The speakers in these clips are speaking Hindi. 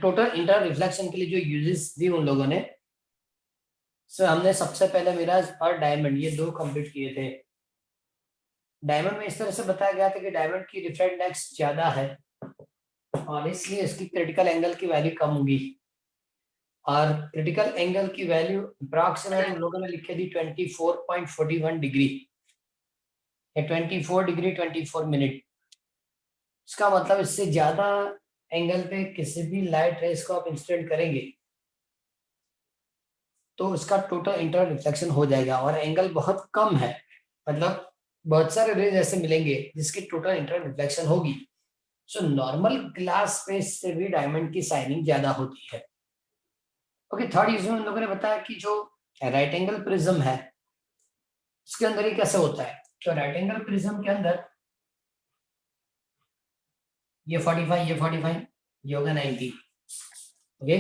टोटल इंटर रिफ्लेक्शन के लिए जो यूजेस दी उन लोगों ने, सो हमने सबसे पहले मिरर्स और डायमंड ये दो कंप्लीट किए थे। डायमंड में इस तरह से बताया गया था कि डायमंड की रिफ्रैक्ट इंडेक्स ज्यादा है और इसलिए इसकी क्रिटिकल एंगल की वैल्यू कम होगी, और क्रिटिकल एंगल की वैल्यू अप्रॉक्सीमेट उन लोगों ने लिखी थी 24.41 डिग्री या 24 डिग्री 24 मिनट। इसका मतलब इससे ज्यादा एंगल पे किसी भी लाइट रेस को आप इंसिडेंट करेंगे तो उसका टोटल इंटर रिफ्लेक्शन हो जाएगा, और एंगल बहुत कम है, मतलब बहुत सारे रेज ऐसे मिलेंगे जिसकी टोटल इंटर रिफ्लेक्शन होगी। सो नॉर्मल ग्लास स्पेस से भी डायमंड की शाइनिंग ज्यादा होती है। ओके, थर्ड यूज में उन लोगों ने बताया कि जो राइट एंगल प्रिज्म है इसके अंदर ही कैसे होता है। तो राइट एंगल प्रिज्म के अंदर ये 45 ये 45 ये होगा 90। ओके,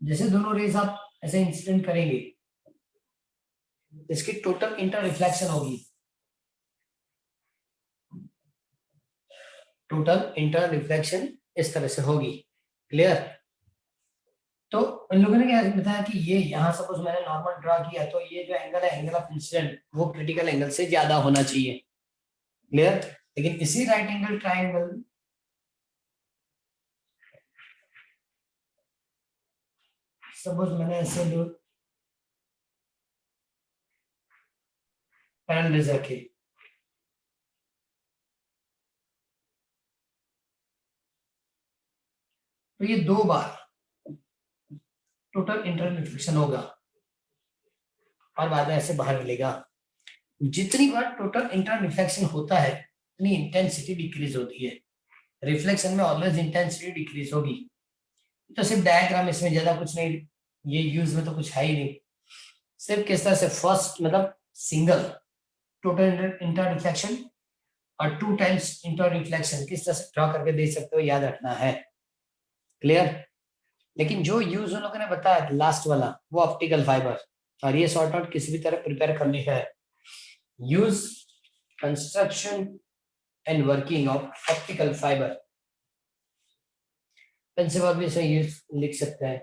जैसे दोनों रेज आप ऐसे इंसिडेंट करेंगे इसकी टोटल इंटर रिफ्लेक्शन होगी, टोटल इंटर रिफ्लेक्शन इस तरह से होगी। क्लियर? तो इन लोगों ने क्या बताया कि ये यहाँ सपोज मैंने नॉर्मल ड्रा किया तो ये जो एंगल है एंगल ऑफ इंसिडेंट वो क्रिटिकल एंगल से ज्यादा होना चाहिए। क्लियर? लेकिन इसी राइट एंगल ट्राइंगल सपोज मैंने ऐसे दो पैरेलल रखे, तो ये दो बार टोटल इंटर रिफ्लेक्शन होगा और बाद में ऐसे बाहर मिलेगा। जितनी बार टोटल इंटर रिफ्लेक्शन होता है उतनी इंटेंसिटी डिक्रीज होती है। रिफ्लेक्शन में ऑलवेज इंटेंसिटी डिक्रीज होगी। तो सिर्फ डायग्राम, इसमें ज्यादा कुछ नहीं, ये यूज में तो कुछ है ही नहीं। सिर्फ किस तरह से फर्स्ट मतलब सिंगल टोटल इंटर रिफ्लेक्शन और 2 टाइम्स इंटर रिफ्लेक्शन किस तरह से ड्रॉ करके दे सकते हो, याद रखना है। क्लियर? लेकिन जो यूज उन लोगों ने बताया लास्ट वाला वो ऑप्टिकल फाइबर, और ये शॉर्ट नोट किसी भी तरह प्रिपेयर करनी है। Use construction and working of optical fibre, principle भी इसे यूज लिख सकते हैं।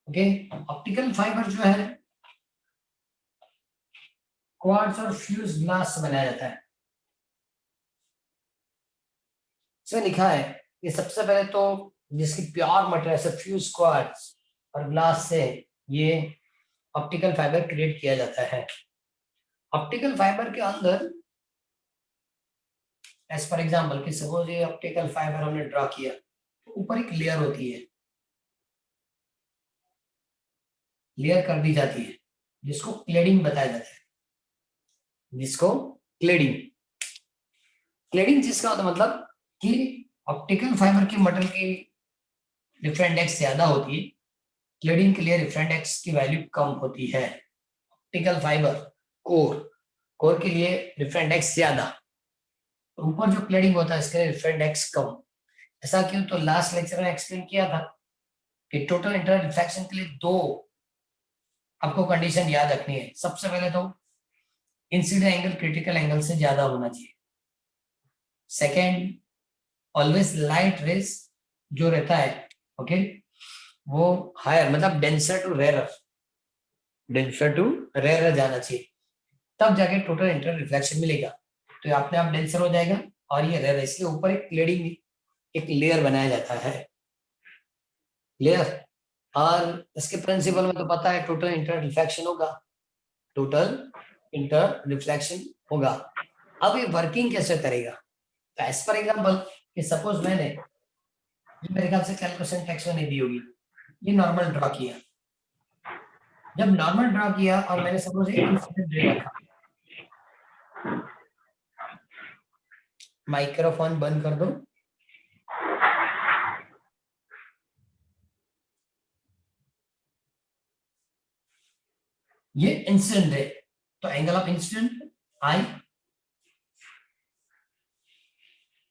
ओके, ऑप्टिकल फाइबर जो है क्वार्ट्ज और फ्यूज ग्लास से बनाया जाता है। इसमें लिखा है कि सबसे पहले तो जिसकी प्योर मटेरियल से फ्यूज क्वार्ट्ज और ग्लास से ये ऑप्टिकल फाइबर क्रिएट किया जाता है। ऑप्टिकल फाइबर के अंदर एज पर एग्जांपल कि सपोज ये ऑप्टिकल फाइबर हमने ड्रॉ किया तो ऊपर एक लेयर होती है, लेयर कर दी जाती है जिसको क्लेडिंग बताया जाता है, जिसको क्लेडिंग क्लेडिंग जिसका होता है मतलब कि ऑप्टिकल फाइबर की मटेरियल की रिफ्रेंड एक्स ज्यादा होती है, क्लेडिंग के लिए रिफ्रेंड एक्स की वैल्यू कम होती है। ऑप्टिकल फाइबर कोर कोर के लिए रिफ्रेंड एक्स ज्यादा, ऊपर जो क्लेडिंग होता है इसके लिए रिफ्रेंड एक्स कम। ऐसा क्यों? तो लास्ट लेक्चर में एक्सप्लेन किया था कि टोटल इंटर रिफ्लेक्शन के लिए दो आपको कंडीशन याद रखनी है। सबसे पहले तो इंसिडेंट एंगल क्रिटिकल एंगल से ज्यादा होना चाहिए। सेकेंड, ऑलवेज लाइट रेस जो रहता है ओके वो हायर मतलब denser to rarer, denser to rarer जाना चाहिए, तब जाके टोटल इंटर रिफ्लेक्शन मिलेगा। तो ये अपने आप डेंसर हो जाएगा और ये रेरर, इसलिए ऊपर एक क्लेडिंग एक लेयर बनाया जाता है। लेयर, और इसके प्रिंसिपल में तो पता है टोटल इंटर रिफ्लेक्शन होगा, टोटल इंटर रिफ्लेक्शन होगा। अब ये वर्किंग कैसे करेगा? तो एज पर एग्जांपल कि सपोज मैंने ये मेरे ख्याल से कैलकुलेशन टेक्स्ट में नहीं दी होगी, ये नॉर्मल ड्रॉ किया। जब नॉर्मल ड्रॉ किया और मैंने सपोज एक इंसिडेंट रे रखा, माइक्रोफोन बंद कर दो। ये इंसिडेंट है तो एंगल ऑफ इंसिडेंट आई,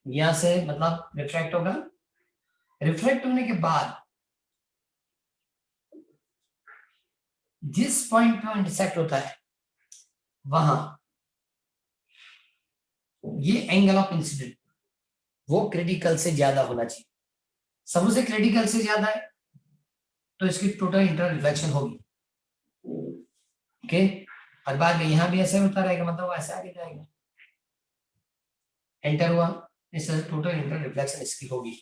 यहां से मतलब रिफ्रैक्ट होगा। रिफ्लेक्ट होने के बाद जिस पॉइंट पे इंटरसेक्ट होता है वहां ये एंगल ऑफ इंसिडेंट वो क्रिटिकल से ज्यादा होना चाहिए। सपोज क्रिटिकल से ज्यादा है तो इसकी टोटल इंटर रिफ्लेक्शन होगी। ओके, और बाद में यहाँ भी ऐसे होता रहेगा, मतलब वो ऐसे आगे जाएगा, एंटर हुआ, इस टोटल इंटर रिफ्लेक्शन इसकी होगी।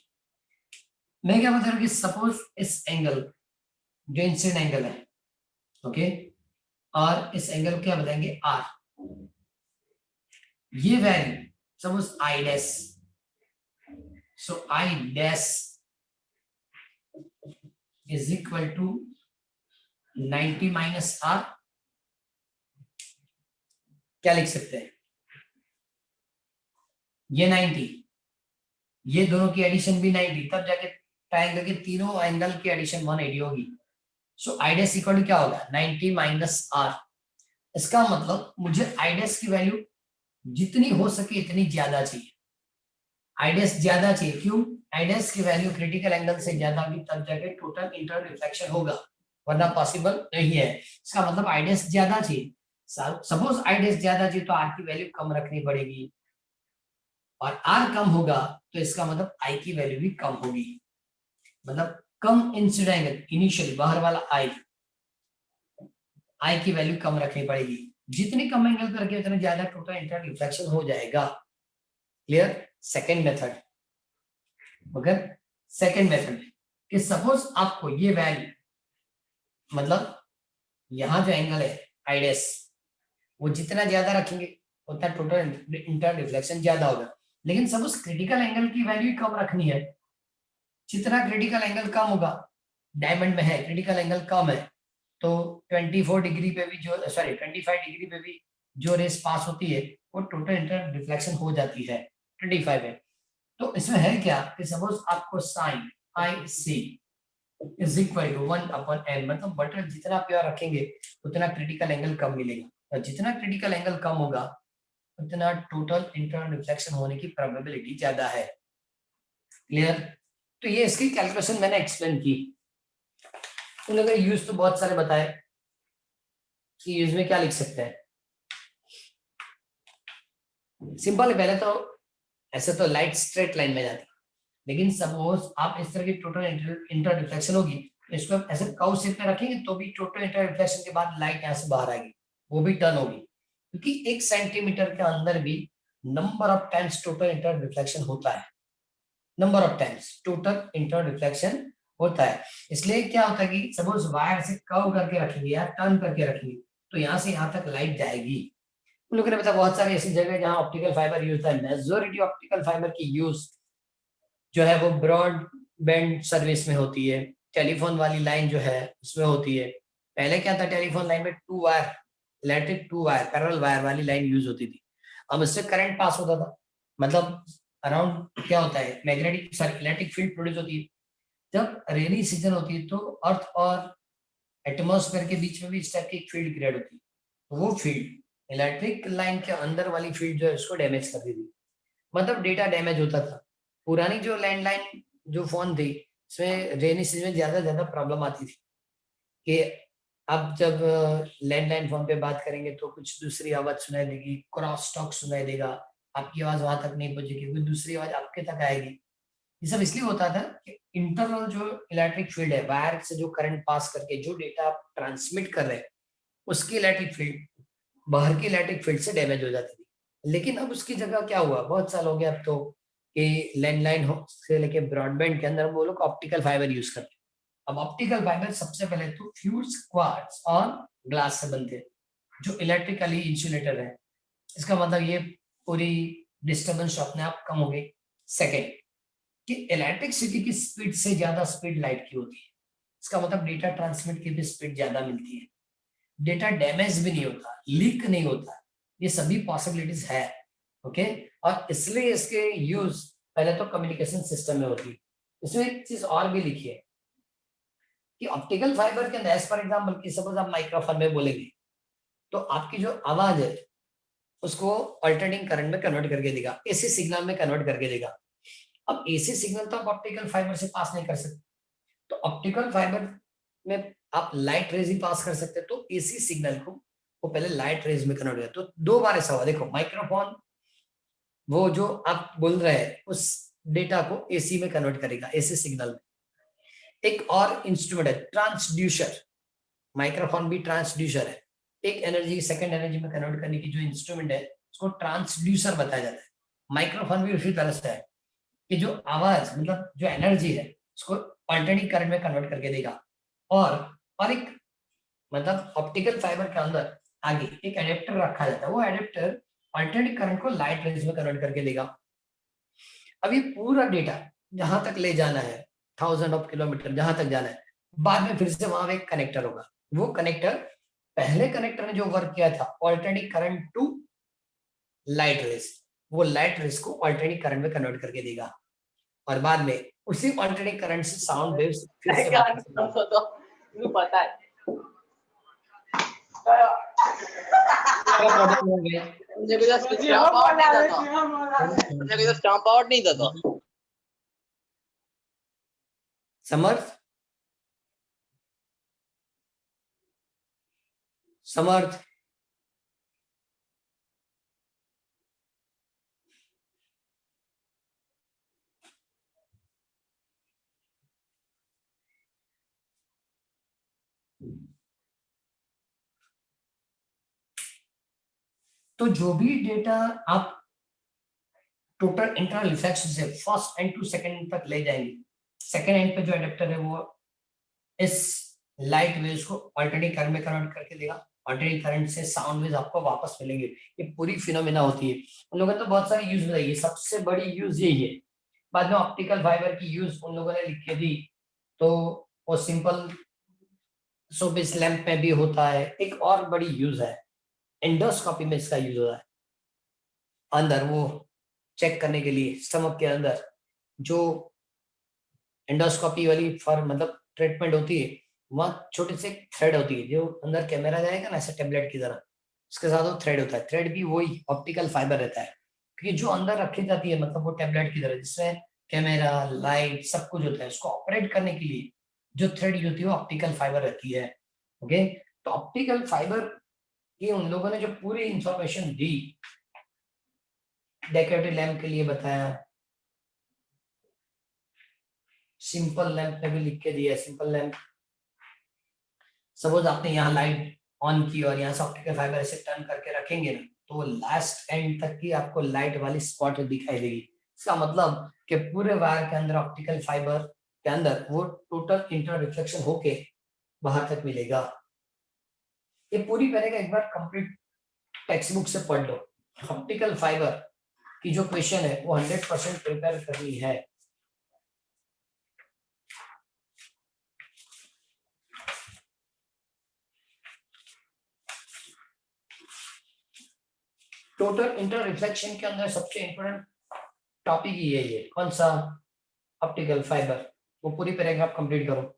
मैं क्या बता रहा हूँ कि सपोज इस एंगल जो इंसिडेंट एंगल है, ओके, और इस एंगल क्या बताएंगे आर, ये value suppose i dash, so i dash is equal to 90 minus r, क्या लिख सकते हैं, ये 90, ये दोनों की एडिशन भी 90, तब जाके ट्रायंगल के तीनों एंगल की एडिशन 180 होगी। सो आई डैश इक्वल टू क्या होगा 90 माइनस आर। इसका मतलब मुझे आई डैश की वैल्यू जितनी हो सके इतनी ज्यादा चाहिए, आई डैश ज्यादा चाहिए, क्यों, आई डैश की वैल्यू क्रिटिकल एंगल से ज्यादा होगी तब जाके टोटल इंटर रिफ्लेक्शन होगा, वरना पॉसिबल नहीं है। इसका मतलब आई डैश ज्यादा चाहिए। सपोज आई डैश ज्यादा चाहिए तो आर की वैल्यू कम रखनी पड़ेगी, और आर कम होगा तो इसका मतलब आई की वैल्यू भी कम होगी, मतलब कम इंसिडेंट एंगल इनिशियली बाहर वाला आई की वैल्यू कम रखनी पड़ेगी, जितनी कम एंगल करके उतना ज्यादा टोटल इंटर रिफ्लेक्शन हो जाएगा। क्लियर। सेकेंड मेथड, मगर सेकेंड मेथड कि सपोज आपको ये वैल्यू, मतलब यहां जो एंगल है आई डैश, वो जितना ज्यादा रखेंगे उतना टोटल इंटर रिफ्लेक्शन ज्यादा होगा, लेकिन सपोज क्रिटिकल एंगल की वैल्यू कम रखनी है, जितना क्रिटिकल एंगल कम होगा, डायमंड में है क्रिटिकल एंगल कम है, तो 24 डिग्री पे भी जो, सॉरी 25 डिग्री पे भी जो रेस पास होती है वो टोटल इंटर रिफ्लेक्शन हो जाती है 25 है। तो इसमें है क्या कि सपोज आपको sine i c is equal to 1/n, मतलब बटर जितना प्योर रखेंगे उतना क्रिटिकल एंगल कम मिलेगा, और जितना क्रिटिकल एंगल कम होगा उतना टोटल इंटर रिफ्लेक्शन होने की प्रोबेबिलिटी ज्यादा है। क्लियर। तो ये इसकी कैलकुलेशन मैंने एक्सप्लेन की। उन लोगों ने यूज तो बहुत सारे बताए कि यूज में क्या लिख सकते हैं। सिंपल है, पहले तो ऐसे तो लाइट स्ट्रेट लाइन में जाती है, लेकिन सपोज आप इस तरह की टोटल इंटर रिफ्लेक्शन होगी तो इसको आप ऐसे कर्व शेप में रखेंगे तो भी टोटल इंटर रिफ्लेक्शन के बाद लाइट यहाँ से बाहर आएगी, वो भी टर्न होगी, क्योंकि 1 सेंटीमीटर के अंदर भी number of times total inter reflection होता है, number of times total inter reflection होता है। इसलिए क्या होता है कि सपोज वायर से कर्व करके रखेंगे या टर्न करके रखेंगे तो यहाँ से यहाँ तक लाइट जाएगी। उन लोगों ने बताया बहुत सारी ऐसी जगह जहाँ ऑप्टिकल फाइबर यूज होता है, मेजॉरिटी ऑप्टिकल फाइबर की यूज जो है वो ब्रॉड बैंड सर्विस में होती है, टेलीफोन वाली लाइन जो है उसमें होती है। पहले क्या था, टेलीफोन लाइन में 2 wire electric 2 wire parallel wire वाली लाइन यूज होती थी, अब इससे करंट पास होता था, मतलब अराउंड क्या होता है magnetic sorry electric field produce होती है। जब रेनी सीजन होती है तो अर्थ और एटमॉस्फेयर के बीच में भी इस टाइप की फील्ड क्रिएट होती है, तो वो फील्ड इलेक्ट्रिक लाइन के अंदर वाली फील्ड जो है उसको डैमेज कर देती थी, मतलब डेटा डैमेज होता था। पुरानी जो लैंडलाइन जो फोन थी इसमें रेनी सीजन में ज्यादा प्रॉब्लम आती थी कि अब जब लैंडलाइन फोन पे बात करेंगे तो कुछ दूसरी आवाज सुनाई देगी, क्रॉस टॉक सुनाई देगा, आपकी आवाज वहां तक नहीं पहुंचेगी, कोई दूसरी आवाज आपके तक आएगी। ये सब इसलिए होता था कि इंटरनल जो इलेक्ट्रिक फील्ड है वायर से जो करंट पास करके जो डेटा आप ट्रांसमिट कर रहे हैं उसकी इलेक्ट्रिक फील्ड बाहर की इलेक्ट्रिक फील्ड से डैमेज हो जाती थी। लेकिन अब उसकी जगह क्या हुआ, बहुत साल हो गया अब तो कि लैंडलाइन से लेके ब्रॉडबैंड के अंदर वो लोग ऑप्टिकल फाइबर यूज करते हैं। अब ऑप्टिकल फाइबर सबसे पहले तो फ्यूज क्वार्ट्ज और ग्लास से बनते हैं जो इलेक्ट्रिकली इंसुलेटर है, इसका मतलब ये पूरी डिस्टर्बेंस अपने आप कम हो गई। सेकेंड कि इलेक्ट्रिसिटी की स्पीड से ज्यादा स्पीड लाइट की होती है, इसका मतलब डेटा ट्रांसमिट की भी स्पीड ज्यादा मिलती है, डेटा डैमेज भी नहीं होता, लीक नहीं होता, ये सभी पॉसिबिलिटीज है। ओके, और इसलिए इसके यूज पहले तो कम्युनिकेशन सिस्टम में होती है। इसमें एक चीज और भी लिखी है कि ऑप्टिकल फाइबर के अंदर एज फॉर एग्जाम्पल कि सपोज आप माइक्रोफोन में बोलेंगे तो आपकी जो आवाज है उसको अल्टरनेटिंग करंट में कन्वर्ट करके देगा, एसी सिग्नल में कन्वर्ट करके देगा। अब एसी सिग्नल तो आप ऑप्टिकल फाइबर से पास नहीं कर सकते, तो ऑप्टिकल फाइबर में आप लाइट रेज ही पास कर सकते हैं, तो एसी सिग्नल को वो पहले लाइट रेज में कन्वर्ट किया। तो दो बार ऐसा हुआ, देखो माइक्रोफोन वो जो आप बोल रहे हैं उस डेटा को एसी में कन्वर्ट करेगा, एसी सिग्नल में। एक और इंस्ट्रूमेंट है ट्रांसड्यूसर, माइक्रोफोन भी ट्रांसड्यूसर है। एक एनर्जी सेकंड एनर्जी में कन्वर्ट करने की जो इंस्ट्रूमेंट है उसको ट्रांसड्यूसर बताया जाता है। माइक्रोफोन भी उसी तरह से है कि जो आवाज मतलब जो एनर्जी है उसको अल्टरनेटिंग करंट में कन्वर्ट करके देगा। और एक मतलब ऑप्टिकल फाइबर के अंदर आगे एक एडेप्टर रखा जाता है, वो एडेप्टर अल्टरनेटिंग करंट को लाइट रेज में कन्वर्ट करके देगा। अब ये पूरा डेटा जहां तक ले जाना है, 1000 ऑफ किलोमीटर जहां तक जाना है, बाद में फिर से वहां एक कनेक्टर होगा। वो कनेक्टर, पहले कनेक्टर ने जो वर्क किया था alternating current to light rays, वो लाइट रेज को ऑल्टरनेटिंग करंट में कन्वर्ट करके देगा। और बाद में उसी ऑल्टरनेटिंग करंट से साउंड वेव्स फिर से वापस पता है मुझे कोई स्टैम्प आउट नहीं था समर्थ समर्थ तो जो भी डेटा आप टोटल इंटरनल रिफ्लेक्शन से फर्स्ट एंड टू सेकंड तक ले जाएंगे, सेकंड एंड पे जो एडेप्टर है वो इस लाइट वेव्स को अल्टरनेटिंग करंट में कन्वर्ट करके देगा। अल्टरनेटिंग करंट से साउंड वेव्स आपको वापस मिलेंगे। ये पूरी फिनोमेना होती है। उन लोगों ने तो बहुत सारे यूज बताई है, सबसे बड़ी यूज यही है। बाद में ऑप्टिकल फाइबर की यूज उन लोगों ने लिख के दी, तो वो सिंपल शोबिस लैंप में भी होता है। एक और बड़ी यूज है एंडोस्कोपी में इसका यूज होता है। अंदर वो चेक करने के लिए स्टमक के अंदर जो एंडोस्कोपी वाली फॉर मतलब ट्रीटमेंट होती है, वहाँ छोटे से थ्रेड होती है, जो अंदर कैमरा जाएगा ना ऐसे टेबलेट की तरह, उसके साथ वो थ्रेड होता है। थ्रेड भी वही ऑप्टिकल फाइबर रहता है, क्योंकि जो अंदर रखी जाती है मतलब वो टेबलेट की तरह जिसमें कैमरा लाइट सब कुछ होता है, उसको ऑपरेट करने के लिए जो थ्रेड यूज होती है वो ऑप्टिकल फाइबर रहती है। ओके, तो ऑप्टिकल फाइबर की उन लोगों ने जो पूरी इंफॉर्मेशन दी, डेकोरेटिव लैंप के लिए बताया, सिंपल लैंप में भी लिख के दिया। सिंपल लैंप सपोज आपने यहाँ लाइट ऑन की और यहाँ से ऑप्टिकल फाइबर ऐसे टर्न करके रखेंगे ना, तो वो लास्ट एंड तक की आपको लाइट वाली स्पॉट दिखाई देगी। इसका मतलब कि पूरे वायर के अंदर ऑप्टिकल फाइबर के अंदर वो टोटल इंटर रिफ्लेक्शन होके बाहर तक मिलेगा। ये पूरी करेगा एक बार कंप्लीट टेक्स्ट बुक से पढ़ लो। ऑप्टिकल फाइबर की जो क्वेश्चन है वो 100% प्रिपेयर करनी है। टोटल इंटर रिफ्लेक्शन के अंदर सबसे इंपोर्टेंट टॉपिक ही यही है। कौन सा? Optical fibre. वो पूरी पैराग्राफ कंप्लीट करो।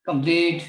कंप्लीट।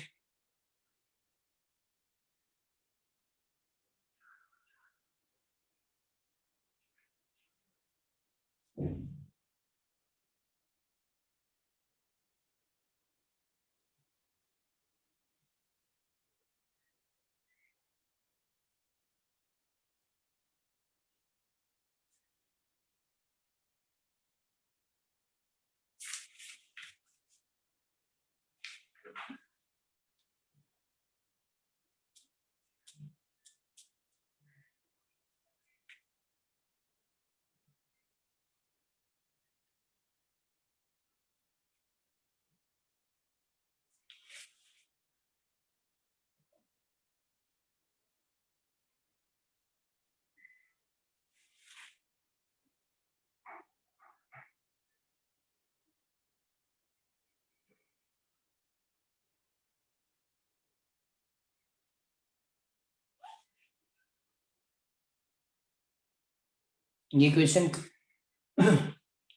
ये क्वेश्चन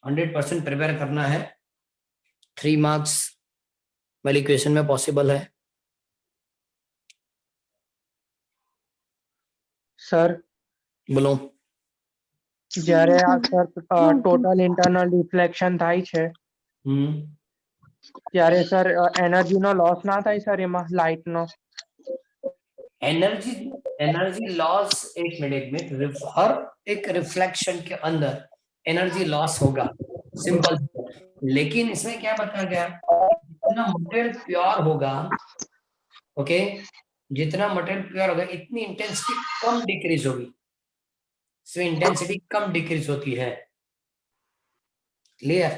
100% प्रिपेयर करना है, 3 मार्क्स वाली क्वेश्चन में पॉसिबल है। सर बोलो। જ્યારે આ સર ટોટલ ઇન્ટરનલ રિફ્લેક્શન થાય છે ત્યારે સર એનર્જીનો લોસ ના થાય સર એમાં લાઇટનો? एनर्जी लॉस, एक मिनट, हर एक रिफ्लेक्शन के अंदर एनर्जी लॉस होगा, सिंपल। लेकिन इसमें क्या बताया गया, जितना मटेरियल प्योर होगा, ओके, जितना मटेरियल प्योर होगा इतनी इंटेंसिटी कम डिक्रीज होगी, इसमें इंटेंसिटी कम डिक्रीज होती है। क्लियर?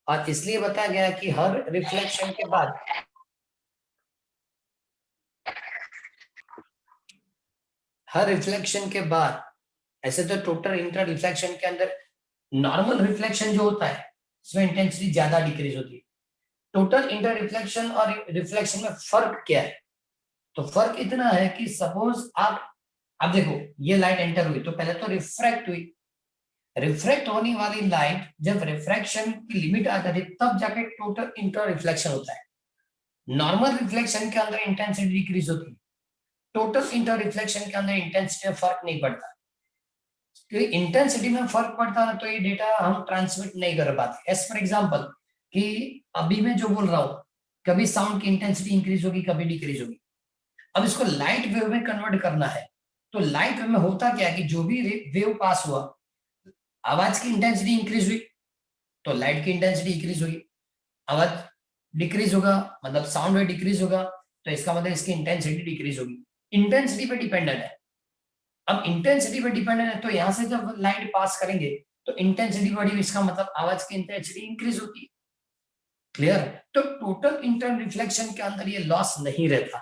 और इसलिए बताया गया कि हर रिफ्लेक्शन के बाद ऐसे तो टोटल इंटर रिफ्लेक्शन के अंदर नॉर्मल रिफ्लेक्शन जो होता है इसमें इंटेंसिटी ज्यादा डिक्रीज होती है। टोटल इंटर रिफ्लेक्शन और रिफ्लेक्शन में फर्क क्या है? तो फर्क इतना है कि सपोज आप देखो, ये लाइट एंटर हुई तो पहले तो रिफ्रैक्ट हुई, रिफ्रैक्ट होने वाली लाइट जब रिफ्रैक्शन की लिमिट आ जाती है तब जाके टोटल इंटर रिफ्लेक्शन होता है। नॉर्मल रिफ्लेक्शन के अंदर इंटेंसिटी डिक्रीज होती है, टोटल इंटर रिफ्लेक्शन के अंदर इंटेंसिटी में फर्क नहीं पड़ता। क्योंकि इंटेंसिटी में फर्क पड़ता है तो ये डेटा हम ट्रांसमिट नहीं कर पाते। एज फॉर एग्जांपल कि अभी मैं जो बोल रहा हूँ, कभी साउंड की इंटेंसिटी इंक्रीज होगी, कभी डिक्रीज होगी। अब इसको लाइट वेव में कन्वर्ट करना है, तो लाइट वेव में होता क्या है कि जो भी वेव पास हुआ, आवाज की इंटेंसिटी इंक्रीज हुई तो लाइट की इंटेंसिटी इंक्रीज होगी, आवाज डिक्रीज होगा मतलब साउंड वेव डिक्रीज होगा तो इसका मतलब इसकी इंटेंसिटी डिक्रीज होगी। इंटेंसिटी पे डिपेंडेंट है। अब इंटेंसिटी पे डिपेंडेंट है तो यहां से जब लाइट पास करेंगे तो इंटेंसिटी बढ़ी, इसका मतलब आवाज की इंटेंसिटी इंक्रीज होती है। क्लियर? तो टोटल इंटर रिफ्लेक्शन के अंदर ये लॉस नहीं रहता,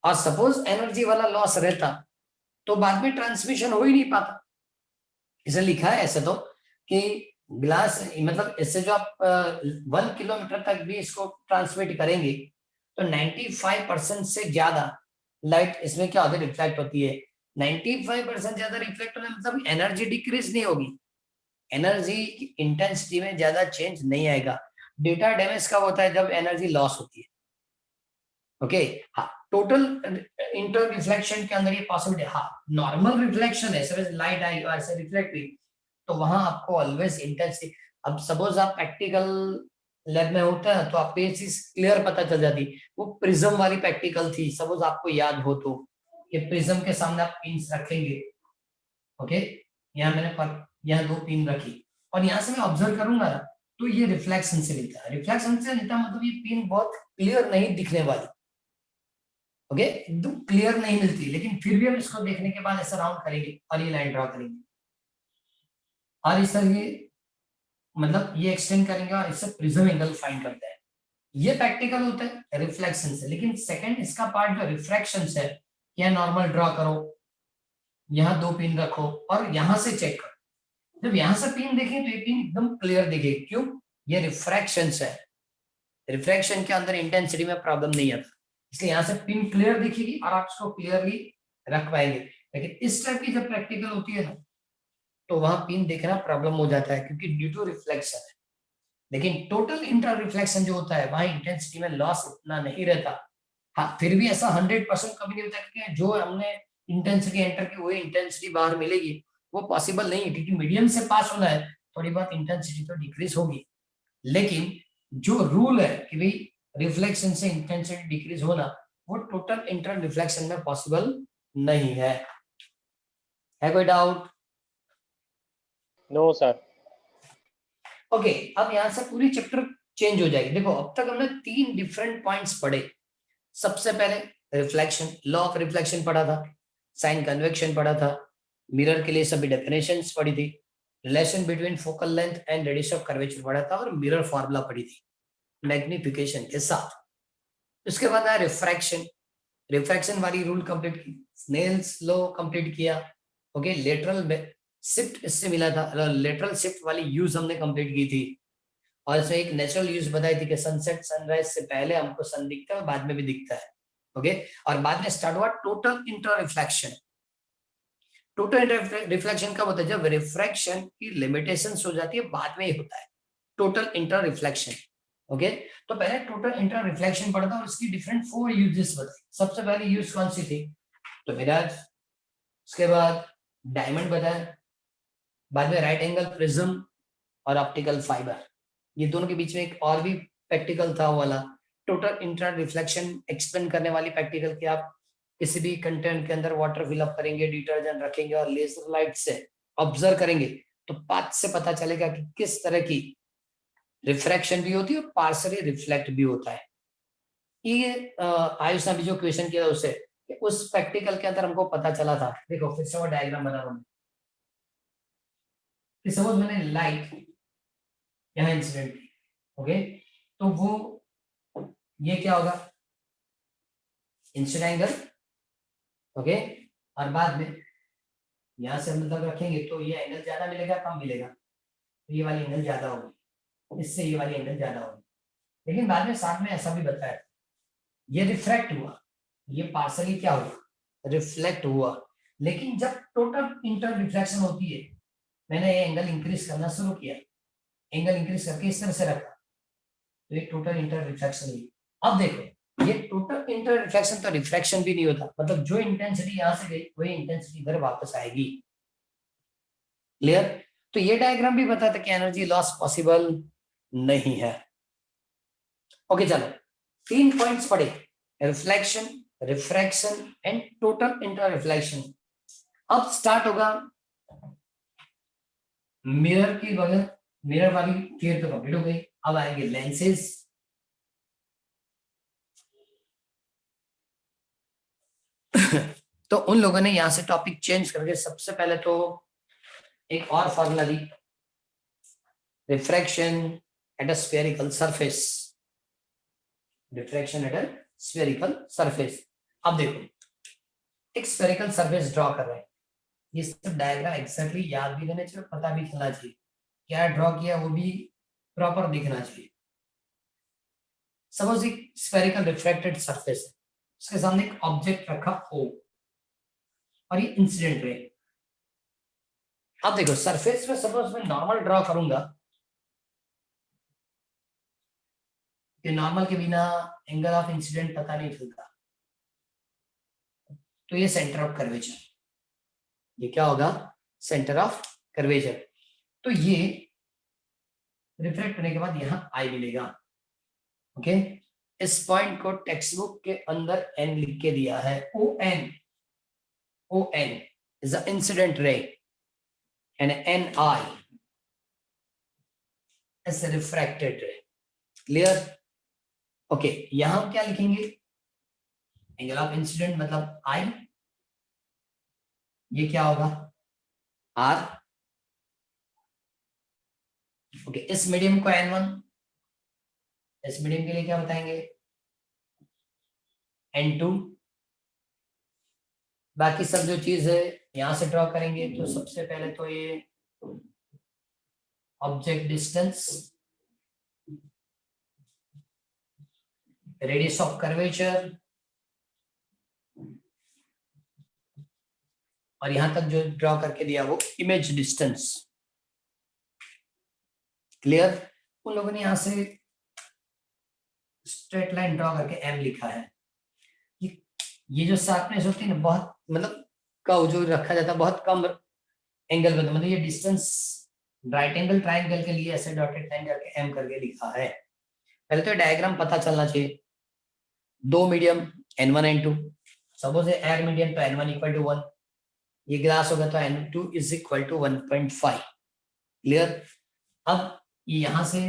और सपोज एनर्जी वाला लॉस रहता तो बाद में ट्रांसमिशन हो ही नहीं पाता। इसे लिखा है ऐसे तो कि ग्लास मतलब इससे जो आप 1 किलोमीटर तक भी इसको ट्रांसमिट करेंगे तो 95% से ज्यादा लाइट इसमें क्या होती है, रिफ्लेक्ट होती है। 95% ज्यादा रिफ्लेक्ट होने मतलब एनर्जी डिक्रीज नहीं होगी, एनर्जी इंटेंसिटी में ज्यादा चेंज नहीं आएगा। डेटा डैमेज कब होता है? जब एनर्जी लॉस होती है। ओके, हाँ, टोटल इंटर रिफ्लेक्शन के अंदर ये पॉसिबिलिटी, हाँ, नॉर्मल रिफ्लेक्शन है, सपोज लाइट आई और ऐसे रिफ्लेक्ट हुई तो वहां आपको ऑलवेज इंटेंसिटी। अब सपोज आप प्रैक्टिकल लैब में होता है तो आपको ये चीज क्लियर पता चल जाती। वो प्रिज्म वाली प्रैक्टिकल थी, सपोज आपको याद हो तो, कि प्रिज्म के सामने आप पिन्स रखेंगे, ओके, यहाँ मैंने यहाँ 2 पिन रखी और यहाँ से मैं ऑब्जर्व करूंगा ना तो ये रिफ्लेक्शन से लेता है, रिफ्लेक्शन से लेता मतलब ये पिन बहुत क्लियर नहीं दिखने वाली, ओके, एकदम क्लियर नहीं मिलती, लेकिन फिर भी हम इसको देखने के बाद ऐसा राउंड करेंगे और ये लाइन ड्रॉ करेंगे और इस तरह मतलब ये एक्सटेंड करेंगे और इससे प्रिज्म एंगल फाइंड करते हैं। ये प्रैक्टिकल होता है रिफ्लेक्शन से। लेकिन सेकंड इसका पार्ट जो रिफ्रैक्शन है, यहाँ नॉर्मल ड्रॉ करो, यहाँ 2 पिन रखो और यहाँ से चेक करो। जब यहाँ से पिन देखें तो ये पिन एकदम क्लियर दिखेगी, क्यों? ये रिफ्रैक्शन है, रिफ्रैक्शन के अंदर इंटेंसिटी में प्रॉब्लम नहीं आता, इसलिए यहाँ से पिन क्लियर दिखेगी और आप इसको क्लियरली रख पाएंगे। लेकिन इस टाइप की जब प्रैक्टिकल होती है ना तो वहां पिन देखना प्रॉब्लम हो जाता है क्योंकि ड्यू टू रिफ्लेक्शन है। लेकिन टोटल इंटर रिफ्लेक्शन जो होता है वहां इंटेंसिटी में लॉस उतना नहीं रहता। हाँ, फिर भी ऐसा 100% कभी नहीं होता कि जो हमने इंटेंसिटी एंटर की वही इंटेंसिटी बाहर मिलेगी, वो पॉसिबल नहीं है, क्योंकि मीडियम से पास होना है, थोड़ी बहुत इंटेंसिटी तो डिक्रीज होगी। लेकिन जो रूल है कि भाई रिफ्लेक्शन से इंटेंसिटी डिक्रीज होना, वो टोटल इंटर रिफ्लेक्शन में पॉसिबल नहीं है। कोई डाउट? No sir. ओके, अब यहां से पूरी चैप्टर चेंज हो जाएगी। देखो अब तक हमने 3 डिफरेंट पॉइंट्स पढ़े। सबसे पहले रिफ्लेक्शन, लॉ ऑफ रिफ्लेक्शन पढ़ा था, साइन कन्वेक्शन पढ़ा था, मिरर के लिए सभी डेफिनेशंस पढ़ी थी, relation between focal length and radius of curvature पढ़ा था, और मिरर फार्मूला पढ़ी थी मैग्निफिकेशन के साथ। उसके बाद आया रिफ्रैक्शन, रिफ्रैक्शन वाली रूल कंप्लीट की, स्नेल्स लॉ कंप्लीट किया। ओके, लेटरल शिफ्ट इससे मिला था, लेटरल शिफ्ट वाली यूज हमने कंप्लीट की थी, और इसमें एक नेचुरल यूज बताई थी कि सनसेट सनराइज से पहले हमको सन दिखता है और बाद में भी दिखता है। ओके, और बाद में स्टार्ट हुआ total inter reflection. Total inter reflection कब होता है? जब रिफ्रैक्शन की लिमिटेशंस हो जाती है, बाद में ही होता है टोटल इंटर रिफ्लेक्शन। ओके, तो पहले टोटल इंटर रिफ्लेक्शन पढ़ा था और इसकी डिफरेंट 4 यूजेस बताई। सबसे पहली यूज कौन सी थी? तो मिरर, उसके बाद डायमंड बताया, बाद में राइट एंगल प्रिज्म और ऑप्टिकल फाइबर। ये दोनों के बीच में एक और भी प्रैक्टिकल था वाला, टोटल इंटर रिफ्लेक्शन एक्सप्लेन करने वाली प्रैक्टिकल कि आप किसी भी कंटेंट के अंदर वाटर फिलअप करेंगे, डिटर्जेंट रखेंगे और लेजर लाइट से ऑब्जर्व करेंगे, तो पाथ से पता चलेगा कि किस तरह की रिफ्रैक्शन भी होती है और पार्सली रिफ्लेक्ट भी होता है। ये आयुष ने भी जो क्वेश्चन किया उसे, उस प्रैक्टिकल के अंदर हमको पता चला था। देखो फिर से वो डायग्राम बना रहा हूं कि सपोज मैंने लाइट यहाँ इंसिडेंट की, ओके, तो वो ये क्या होगा? Incident angle. ओके, और बाद में यहां से हम मतलब रखेंगे तो ये एंगल ज्यादा मिलेगा कम मिलेगा? तो ये वाली एंगल ज्यादा होगी, इससे ये वाली एंगल ज्यादा होगी। लेकिन बाद में साथ में ऐसा भी बताया, ये रिफ्रैक्ट हुआ, ये पार्सली क्या हुआ? रिफ्लेक्ट हुआ। लेकिन जब टोटल इंटर रिफ्लेक्शन होती है, मैंने ये एंगल इंक्रीज करना शुरू किया, एंगल इंक्रीज करके इस तरह से रखा, तो ये टोटल इंटर रिफ्लेक्शन हुई। अब देखो ये टोटल इंटर रिफ्लेक्शन तो रिफ्रैक्शन भी नहीं होता, मतलब जो इंटेंसिटी यहां से गई वही इंटेंसिटी इधर वापस आएगी। क्लियर? तो ये डायग्राम भी बताता है कि एनर्जी लॉस पॉसिबल नहीं है। ओके, चलो 3 पॉइंट्स पढ़े, reflection, refraction and total inter reflection. अब स्टार्ट होगा मिरर की वजह, मिरर वाली थियरी तो कंप्लीट हो गई। अब आएंगे लेंसेज, तो उन लोगों ने यहां से टॉपिक चेंज करके सबसे पहले तो एक और formula the, refraction at a spherical surface, refraction at a spherical surface. अब देखो एक स्फेरिकल सरफेस ड्रॉ कर रहे हैं, ये सब डायग्राम एक्जेक्टली याद भी रहने चाहिए, पता भी चलना चाहिए, क्या ड्रॉ किया वो भी प्रॉपर दिखना चाहिए। सपोज एक स्फेरिकल रिफ्रैक्टेड सरफेस है, उसके सामने एक ऑब्जेक्ट रखा O और ये इंसिडेंट रे। अब देखो सरफेस पे सपोज मैं नॉर्मल ड्रॉ करूंगा, कि नॉर्मल के बिना एंगल ऑफ इंसिडेंट पता नहीं चलता, तो ये सेंटर ऑफ कर्वेचर, ये क्या होगा? Centre of curvature. तो ये रिफ्लेक्ट होने के बाद यहाँ आई मिलेगा। ओके, इस पॉइंट को टेक्स्ट बुक के अंदर n लिख के दिया है, ON is the incident ray and NI is a refracted ray. Clear? Okay, यहां हम क्या लिखेंगे? एंगल ऑफ इंसिडेंट मतलब I, ये क्या होगा? R। ओके, इस मीडियम को N1, इस मीडियम के लिए क्या बताएंगे? N2। बाकी सब जो चीज है यहां से ड्रॉ करेंगे, तो सबसे पहले तो ये object distance, radius of curvature, और यहां तक जो ड्रॉ करके दिया वो इमेज डिस्टेंस। क्लियर? उन लोगों ने यहाँ से स्ट्रेट लाइन ड्रॉ करके एम लिखा है कि ये जो शार्पनेस होती है ना, बहुत मतलब कर्व जो रखा जाता है बहुत कम एंगल में, मतलब ये डिस्टेंस राइट एंगल ट्राइंगल के लिए ऐसे डॉटेड लाइन करके एम करके लिखा है। पहले तो डायग्राम पता चलना चाहिए। दो medium N1 N2, suppose air medium तो N1 इक्वल टू 1, ये ग्लास होगा तो N2 is equal to 1.5। Clear. अब यहां से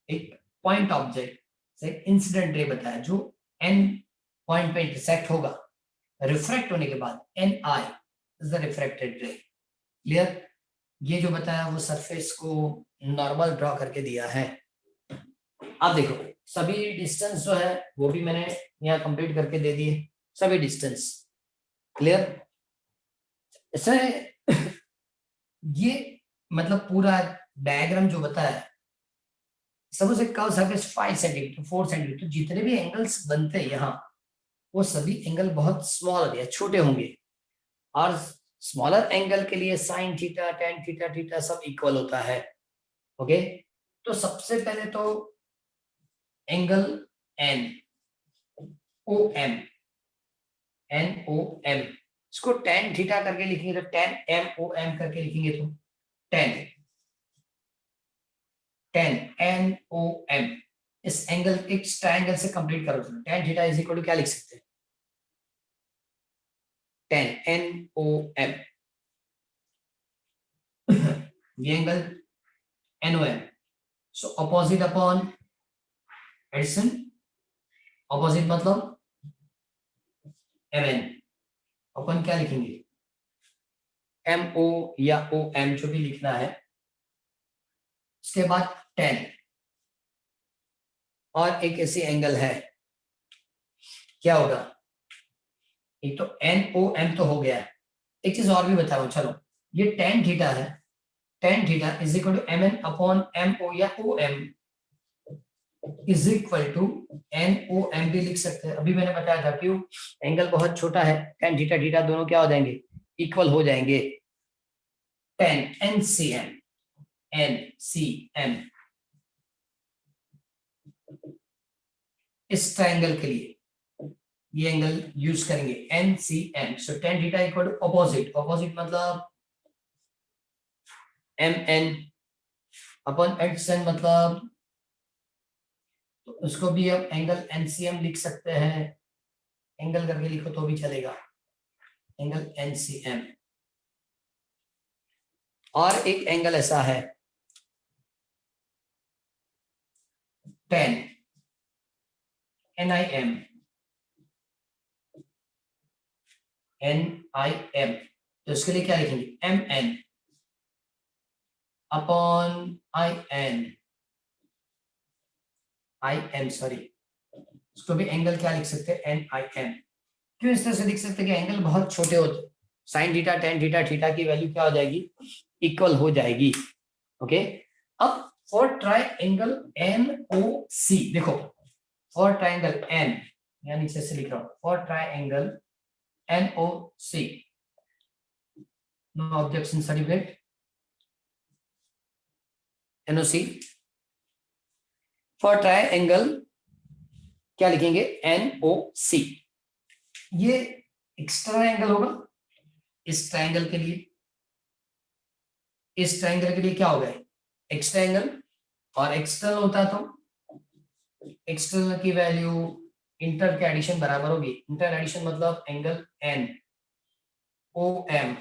एक पॉइंट ऑब्जेक्ट से इंसिडेंट रे बताया जो N पॉइंट पे इंटरसेक्ट होगा, रिफ्रैक्ट होने के बाद Ni इज द रिफ्रैक्टेड रे। क्लियर। ये जो बताया वो सरफेस को नॉर्मल ड्रॉ करके दिया है। अब देखो सभी डिस्टेंस जो है वो भी मैंने यहाँ कंप्लीट करके दे दिए, सभी डिस्टेंस। क्लियर। इससे ये मतलब पूरा डायग्राम जो बताया, सपोज एक कर्व सरफेस 5 सेंटीमीटर 4 सेंटीमीटर, तो जितने भी एंगल्स बनते हैं यहाँ वो सभी एंगल बहुत स्मॉल या छोटे होंगे, और स्मॉलर एंगल के लिए sine theta tan theta theta सब इक्वल होता है। ओके। तो सबसे पहले तो angle N O M, N O M, इसको टेन थीटा करके लिखेंगे तो टेन एम ओ एम करके लिखेंगे तो tan tan N O M. इस एंगल एक ट्रायंगल से कंप्लीट करो तो tan theta is equal to क्या लिख सकते हैं, टेन एन ओ एम। ये angle N O M, so opposite upon addition, opposite मतलब एम एन अपन क्या लिखेंगे एम ओ या ओ एम जो भी लिखना है। उसके बाद 10 और एक ऐसी एंगल है, क्या होगा, एक तो एन ओ एम तो हो गया है, एक चीज और भी बता रहा हूं चलो। ये टेन थीटा है, tan theta is equal to M N upon M O या O M is equal to N O M भी लिख सकते हैं। अभी मैंने बताया था क्यों, एंगल बहुत छोटा है, टेन थीटा थीटा दोनों क्या हो जाएंगे, इक्वल हो जाएंगे। Tan N C M, N C M इस ट्रायंगल के लिए ये एंगल यूज करेंगे N C M. So tan theta equal to opposite, opposite मतलब एम एन अपॉन एडजसेंट मतलब, तो उसको भी अब एंगल एनसीएम लिख सकते हैं, एंगल करके लिखो तो भी चलेगा, एंगल एनसीएम। और एक एंगल ऐसा है टेन एनआईएम, एनआईएम, तो इसके लिए क्या लिखेंगे M N upon I N, I M sorry, इसको भी एंगल क्या लिख सकते हैं एन आई एम। क्यों इस तरह से लिख सकते हैं कि एंगल बहुत छोटे होते, sign theta tan theta theta की वैल्यू क्या हो जाएगी, इक्वल हो जाएगी। ओके। अब फॉर ट्राइंगल एन ओ सी देखो, फॉर ट्राइंगल एन, या नीचे से लिख रहा हूं, for triangle N O C, no objection certificate, NOC, for triangle क्या लिखेंगे एन ओ सी। ये एक्सटर्नल एंगल होगा इस ट्रायंगल के लिए, इस ट्रायंगल के लिए क्या होगा एक्स्ट्रा एंगल, और एक्सटर्नल होता तो एक्सटर्नल की वैल्यू इंटर के एडिशन बराबर होगी, इंटर एडिशन मतलब angle N O M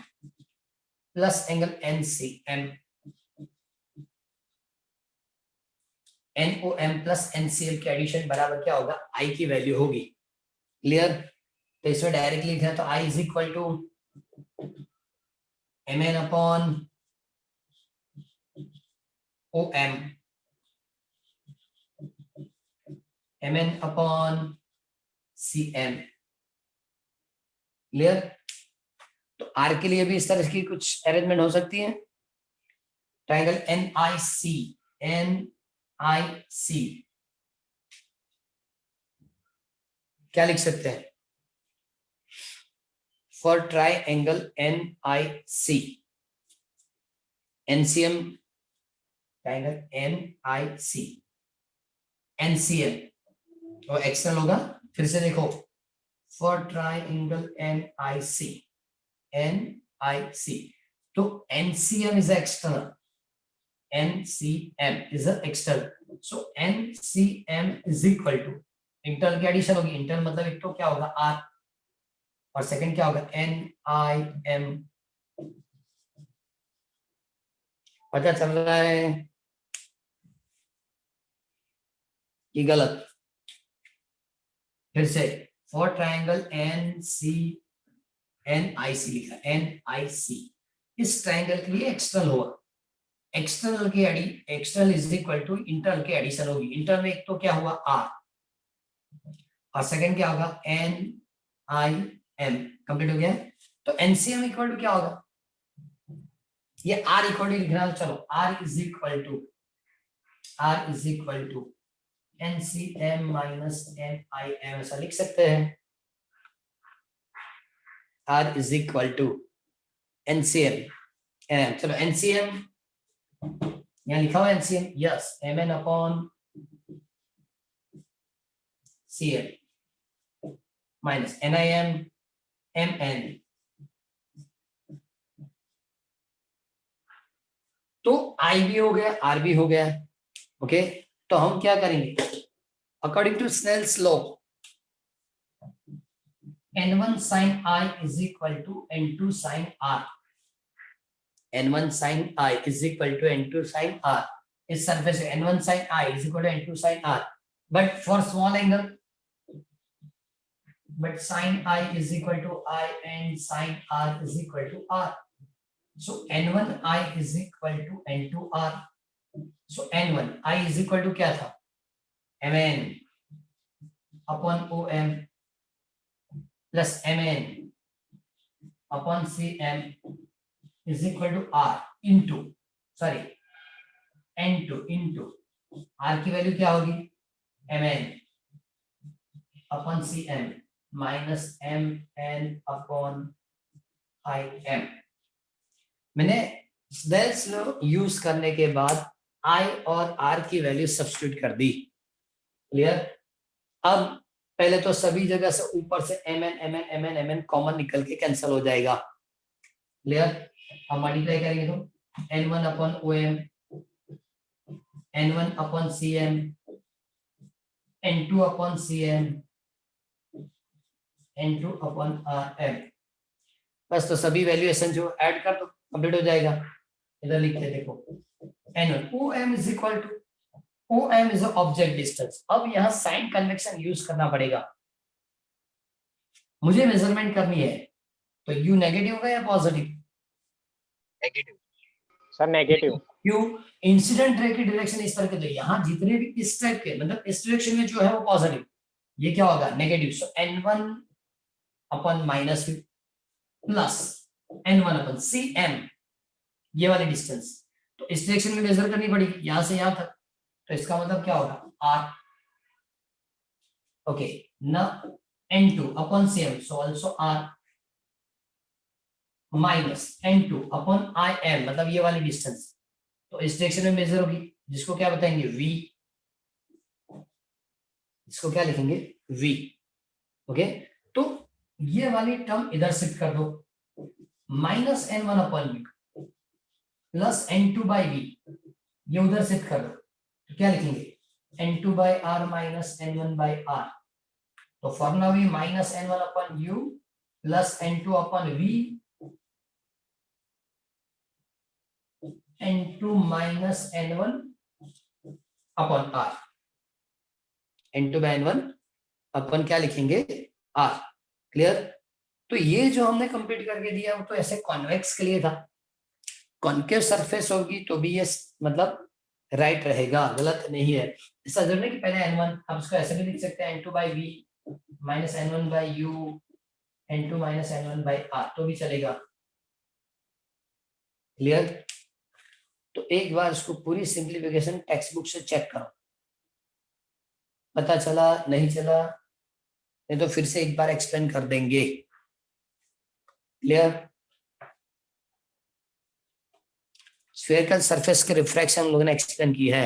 plus angle N C M, N O M plus N C M के एडिशन बराबर क्या होगा, आई की वैल्यू होगी। क्लियर। तो इसमें डायरेक्टली लिखा तो I is equal to M N upon O M, M N upon C M. Clear. तो आर के लिए भी इस तरह की कुछ अरेंजमेंट हो सकती है। Triangle N I C, N I C क्या लिख सकते हैं, for triangle N I C, NCM triangle NIC NCM और एक्सटर्नल होगा। फिर से देखो, फॉर ट्राइंगल NIC तो NCM is external, NCM is a external, so NCM is equal to internal की एडिशन होगी। इंटरनल मतलब एक तो क्या होगा R और सेकंड क्या होगा NIM। पता चल रहा है कि गलत? फिर से फॉर ट्राइंगल NIC लिखा, NIC इस ट्राइंगल के लिए एक्सटर्नल होगा। एक्सटर्नल की external is equal to internal की एडिशन होगी। इंटरनल में एक तो क्या हुआ R और सेकंड क्या होगा NIM। कंप्लीट हो गया। तो NCM इक्वल टू क्या होगा, ये R इक्वल टू लिखना है। चलो R is equal to NCM minus NIM ऐसा लिख सकते हैं। R is equal to NCM। चलो NCM यहाँ लिखा हुआ NCM, yes MN upon CM minus NIM MN। तो I भी हो गया, R भी हो गया। ओके, तो हम क्या करेंगे, according to Snell's law N1 sin I is equal to N2 sin R। N1 sin I is equal to N2 sin R। इस surface N1 sin I is equal to N2 sin R, but for small angle, but sin I is equal to I and sin R is equal to R, so N1 I is equal to N2 R। so N1 I is equal to क्या था MN upon OM plus MN upon CM is equal to R into N2 into R की वैल्यू क्या होगी MN upon CM minus MN upon IM। मैंने स्नेल्स लॉ यूज करने के बाद I और R की वैल्यू सब्स्टिट्यूट कर दी। क्लियर? अब पहले तो सभी जगह से ऊपर से MN कॉमन निकल के कैंसिल हो जाएगा। क्लियर? अब मल्टीप्लाई करेंगे तो N1 upon OM, N1 upon CM, N2 upon CM, N2 upon RM। बस तो सभी वैल्यूएशन जो ऐड कर दो, कंप्लीट हो जाएगा। इधर लिखते देखो N1 OM is equal to, OM इज ऑब्जेक्ट डिस्टेंस। अब यहाँ साइन कन्वेक्शन यूज करना पड़ेगा, मुझे मेजरमेंट करनी है। तो U नेगेटिव होगा या पॉजिटिव? Negative sir negative. क्यों? इंसिडेंट रे की डायरेक्शन इस तरह के, तो यहाँ जितने भी इस टाइप के मतलब इस डायरेक्शन में जो है वो पॉजिटिव, ये क्या होगा नेगेटिव। सो N1 अपन माइनस प्लस N1 अपन CM, ये वाली डिस्टेंस तो इस डायरेक्शन में मेजर करनी पड़ेगी यहां से यहां तक। तो इसका मतलब क्या होगा R। ओके ना N2 upon CM, so also R minus N2 upon IM, मतलब ये वाली डिस्टेंस तो इस डायरेक्शन में मेजर होगी, जिसको क्या बताएंगे V, इसको क्या लिखेंगे V। ओके, तो ये वाली टर्म इधर शिफ्ट कर दो, minus N1 upon V plus N2 by V, ये उधर शिफ्ट कर दो। तो क्या लिखेंगे N2 by R minus N1 by R। तो फॉर्मूला भी minus N1 upon U plus N2 upon V, N2 minus N1 upon R। N2 by N1 upon क्या लिखेंगे R। क्लियर? तो ये जो हमने कंप्लीट करके दिया वो तो ऐसे कॉन्वेक्स के लिए था। कॉन्केव सरफेस होगी तो भी ये मतलब राइट रहेगा, गलत नहीं है। ऐसा जरूरी कि पहले N1, आप इसको ऐसे भी लिख सकते हैं N2 by V minus N1 by U, N2 minus N1 by R, तो भी चलेगा। क्लियर? तो एक बार इसको पूरी सिंप्लीफिकेशन टेक्स्ट बुक से चेक करो, पता चला नहीं चला, नहीं तो फिर से एक बार एक्सप्लेन कर देंगे। क्लियर? स्फेरिकल सरफेस के रिफ्रैक्शन लोगों ने एक्सप्लेन की है।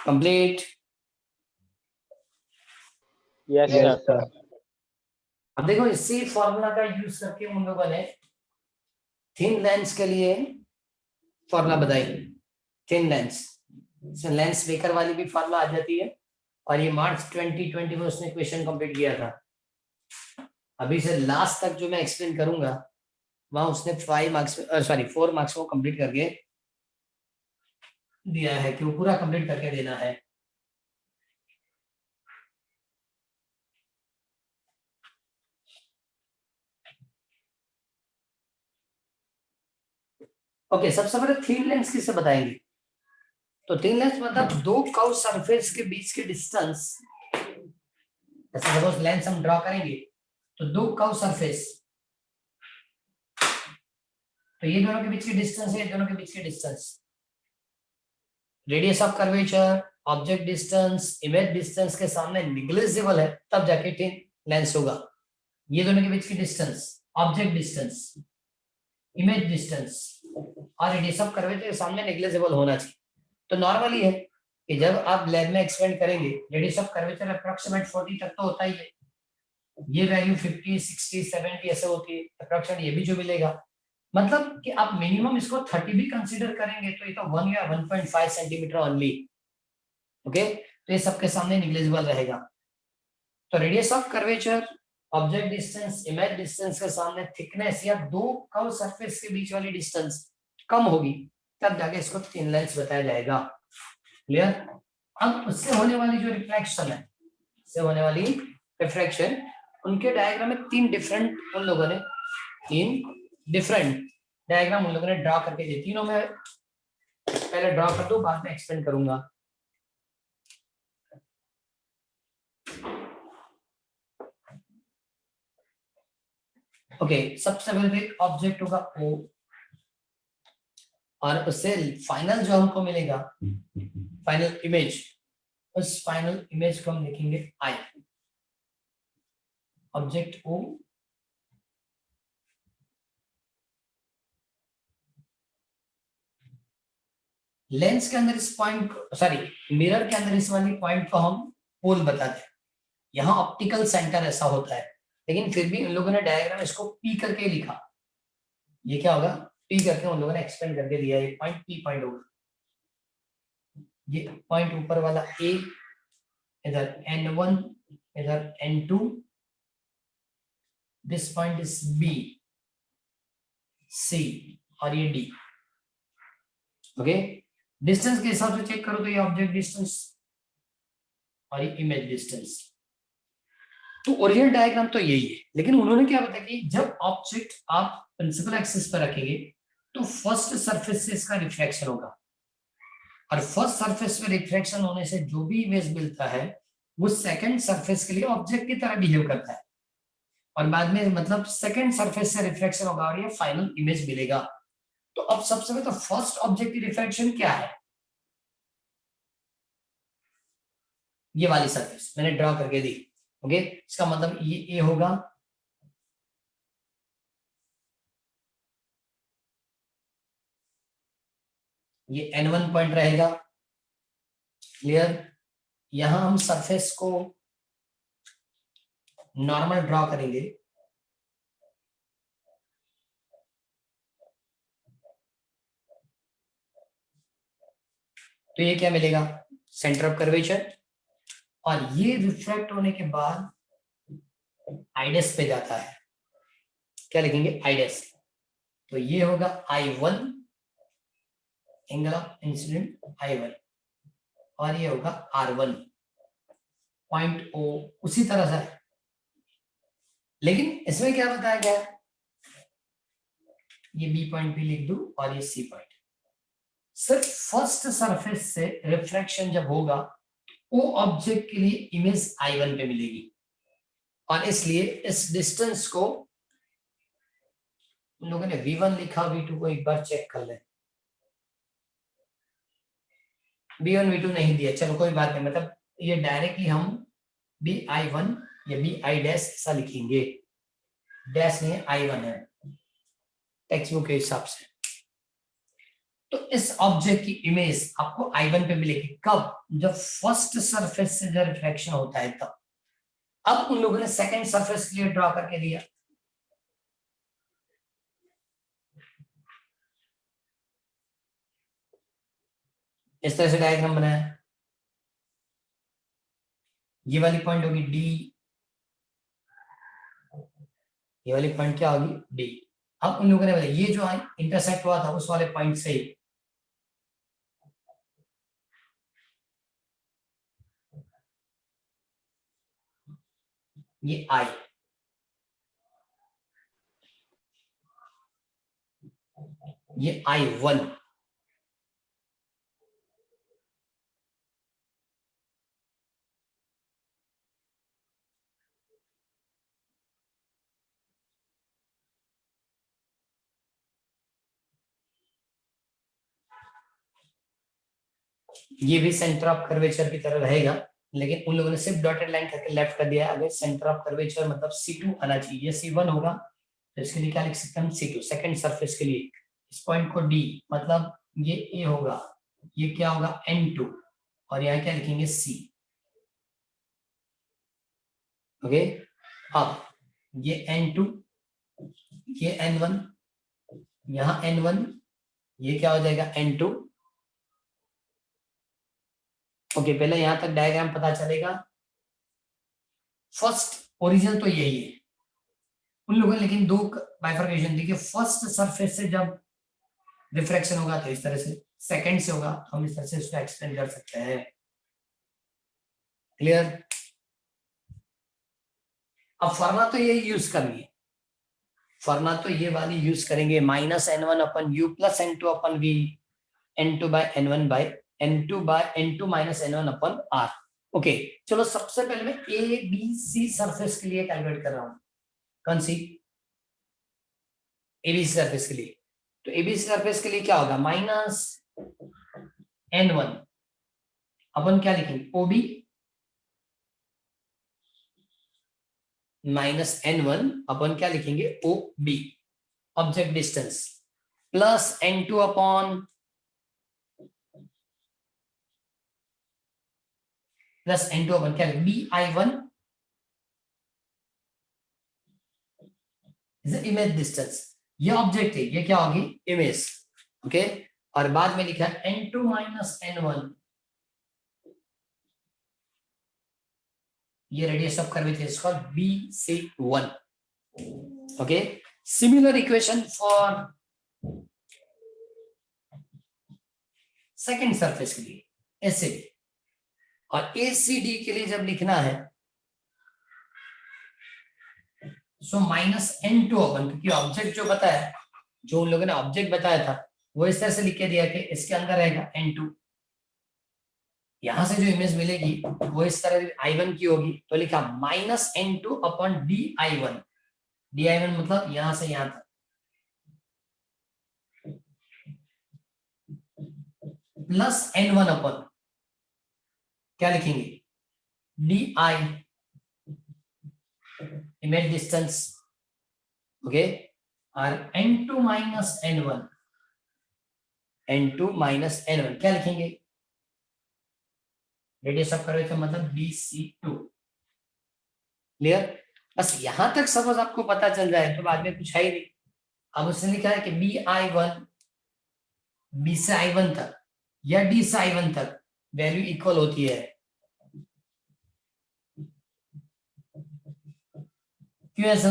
कंप्लीट। Yes, sir. अब देखो इसी फॉर्मूला का यूज करके उन लोगों ने थिन लेंस के लिए फॉर्मूला बताई। थिन लेंस, लेंस बेकर वाली भी फॉर्मूला आ जाती है, और ये मार्च 2020 में उसने क्वेश्चन कंप्लीट किया था। अभी से लास्ट तक जो मैं एक्सप्लेन करूंगा वहां उसने 4 मार्क्स को कंप्लीट करके दिया है कि वो पूरा कंप्लीट करके देना है। ओके, सबसे पहले थिन लेंस किसे बताएंगे? तो थिन लेंस मतलब दो कर्व सरफेस के बीच के डिस्टेंस। जैसे सपोज लेंस हम ड्रॉ करेंगे तो दो कर्व सरफेस, तो ये दोनों के बीच की डिस्टेंस है, ये दोनों के बीच की distance. Radius of curvature, object distance, image distance के सामने निग्लिजिबल है, तब जाके थिन लेंस होगा। ये दोनों के बीच की distance, object distance, image distance और रेडियस ऑफ कर्वेचर के सामने नेग्लिजिबल होना चाहिए। तो नॉर्मली है कि जब आप लैब में एक्सपेंड करेंगे, रेडियस ऑफ कर्वेचर अप्रोक्सीमेट 40 तक तो होता ही है। ये वैल्यू 50, 60, 70 ऐसे होती है अप्रोक्सीमेट, ये भी जो मिलेगा। मतलब कि आप मिनिमम इसको 30 भी कंसीडर करेंगे तो ये तो 1 या 1.5 सेंटीमीटर ओनली। ओके, तो ये सबके सामने निग्लिजिबल रहेगा। तो radius of curvature, object distance, image distance के सामने थिकनेस या दो कर्व सरफेस के बीच वाली डिस्टेंस कम होगी, तब जाके इसको थिन लेंस बताया जाएगा। क्लियर? अब उससे होने वाली जो रिफ्लेक्शन है, उससे होने वाली रिफ्लेक्शन, उनके डायग्राम में तीन डिफरेंट डायग्राम उन लोगों ने ड्रॉ करके दिए। तीनों में पहले ड्रॉ कर दो, बाद में एक्सप्लेन करूंगा। ओके, सबसे पहले ऑब्जेक्ट होगा O, और उससे फाइनल जो हमको मिलेगा, फाइनल इमेज, उस फाइनल इमेज को हम लिखेंगे I। ऑब्जेक्ट O, लेंस के अंदर इस पॉइंट, मिरर के अंदर इस वाली पॉइंट को हम पोल बताते हैं। यहाँ ऑप्टिकल सेंटर ऐसा होता है, लेकिन फिर भी उन लोगों ने डायग्राम इसको P करके लिखा। ये क्या होगा? P करके उन लोगों ने एक्सपेंड करके दिया। ये पॉइंट P पॉइंट होगा। ये पॉइंट ऊपर वाला A, इधर N1, इधर N2, this point is B, C और ये D। ओके, डिस्टेंस के हिसाब से चेक करो तो ये ऑब्जेक्ट डिस्टेंस और ये इमेज डिस्टेंस। तो ओरिजिनल डायग्राम तो यही है, लेकिन उन्होंने क्या बताया कि जब ऑब्जेक्ट आप प्रिंसिपल एक्सिस पर रखेंगे तो फर्स्ट सरफेस से इसका रिफ्लेक्शन होगा, और फर्स्ट सरफेस में रिफ्लेक्शन होने से जो भी इमेज मिलता है वो सेकंड सरफेस के लिए ऑब्जेक्ट की तरह बिहेव करता है, और बाद में मतलब सेकंड सरफेस से रिफ्लेक्शन होगा और ये फाइनल इमेज मिलेगा। तो अब सबसे पहले तो फर्स्ट ऑब्जेक्ट की रिफ्लेक्शन क्या है? ये वाली सरफेस मैंने ड्रॉ करके दी। ओके, इसका मतलब ये ए होगा, ये N1 पॉइंट रहेगा। क्लियर? यहां हम सरफेस को नॉर्मल ड्रॉ करेंगे, तो ये क्या मिलेगा? सेंटर ऑफ कर्वेचर, और ये रिफ्लेक्ट होने के बाद आइडेस पे जाता है। क्या लिखेंगे? आइडेस। तो ये होगा I1, angle of incident I1, और ये होगा R1 पॉइंट O उसी तरह से। लेकिन इसमें क्या बताया गया? ये B पॉइंट भी लिख दूं और ये C पॉइंट। सिर्फ फर्स्ट सरफेस से रिफ्रैक्शन जब होगा वो ऑब्जेक्ट के लिए इमेज I1 पे मिलेगी, और इसलिए इस डिस्टेंस को उन लोगों ने V1 लिखा, V2 को एक बार चेक कर ले। V1 V2 नहीं दिया, चलो कोई बात नहीं, मतलब ये डायरेक्टली हम BI1 या BI डैश ऐसा लिखेंगे, डैश नहीं I1 है टेक्स्ट बुक के हिसाब से। तो इस ऑब्जेक्ट की इमेज आपको I1 पे मिलेगी कब? जब फर्स्ट सरफेस से जब रिफ्लेक्शन होता है तब। अब उन लोगों ने सेकंड सरफेस के लिए ड्रॉ करके दिया, इस तरह से डायग्राम बनाया, ये वाली पॉइंट होगी डी, ये वाली पॉइंट क्या होगी डी। अब उन लोगों ने बताया ये जो इंटरसेक्ट हुआ था उस वाले पॉइंट से ये आई, ये I1, ये भी सेंटर ऑफ कर्वेचर की तरह रहेगा, लेकिन उन लोगों ने सिर्फ डॉटेड लाइन करके लेफ्ट कर दिया। अगर सेंटर ऑफ कर्वेचर मतलब C2 आना चाहिए, ये C1 होगा, तो इसके लिए क्या लिख सकते हैं हम C2 सेकंड सरफेस के लिए। इस पॉइंट को D मतलब ये A होगा, ये क्या होगा N2, और यहाँ क्या लिखेंगे C। ओके, अब ये N2, ये N1, यहाँ N1, ये क्या हो जाएगा N2। ओके, पहले यहां तक डायग्राम पता चलेगा। फर्स्ट ओरिजिन तो यही है उन लोगों ने, लेकिन दो बाइफर्केशन दी कि फर्स्ट सरफेस से जब रिफ्रैक्शन होगा तो इस तरह से, सेकंड से होगा तो हम इस तरह से इसको एक्सपेंड कर सकते हैं। क्लियर? अब फॉर्मूला तो ये यूज करनी है, फॉर्मूला तो ये वाली यूज करेंगे, -N1 upon U plus N2 upon V, N2 by N1 by N2 by N2 minus N1 upon R। Okay, चलो सबसे पहले मैं ABC सरफेस के लिए कैलकुलेट कर रहा हूं। कौन सी? ABC सरफेस के लिए। तो ABC सरफेस के लिए क्या होगा? -N1 अपन क्या लिखेंगे OB -N1 अपन क्या लिखेंगे OB object distance, plus N2 upon plus N2 अपन क्या BI1 इज इमेज डिस्टेंस, ये ऑब्जेक्ट है, ये क्या होगी इमेज। ओके, और बाद में लिखा N2 माइनस N1, ये radius of curvature is called BC1। Okay, similar equation for second surface के लिए ऐसे भी, और ACD के लिए जब लिखना है सो -N2 अपन, क्योंकि ऑब्जेक्ट जो बताया, जो उन लोगों ने ऑब्जेक्ट बताया था वो इस तरह से लिख के दिया कि इसके अंदर रहेगा N2, यहां से जो इमेज मिलेगी वो इस तरह I1 की होगी, तो लिखा -N2 अपॉन DI1, DI1 मतलब यहां से यहां तक, प्लस N1 अपॉन क्या लिखेंगे DI इमेज डिस्टेंस। ओके, और N2 minus N1, N2 minus N1 क्या लिखेंगे रेडियस ऑफ कर्वेचर मतलब BC2। क्लियर? बस यहां तक सपोज आपको पता चल जाए तो बाद में कुछ है ही नहीं। अब उसने लिखा है कि BI1 B से I1 तक या D से I1 तक वैल्यू इक्वल होती है। क्यों ऐसा?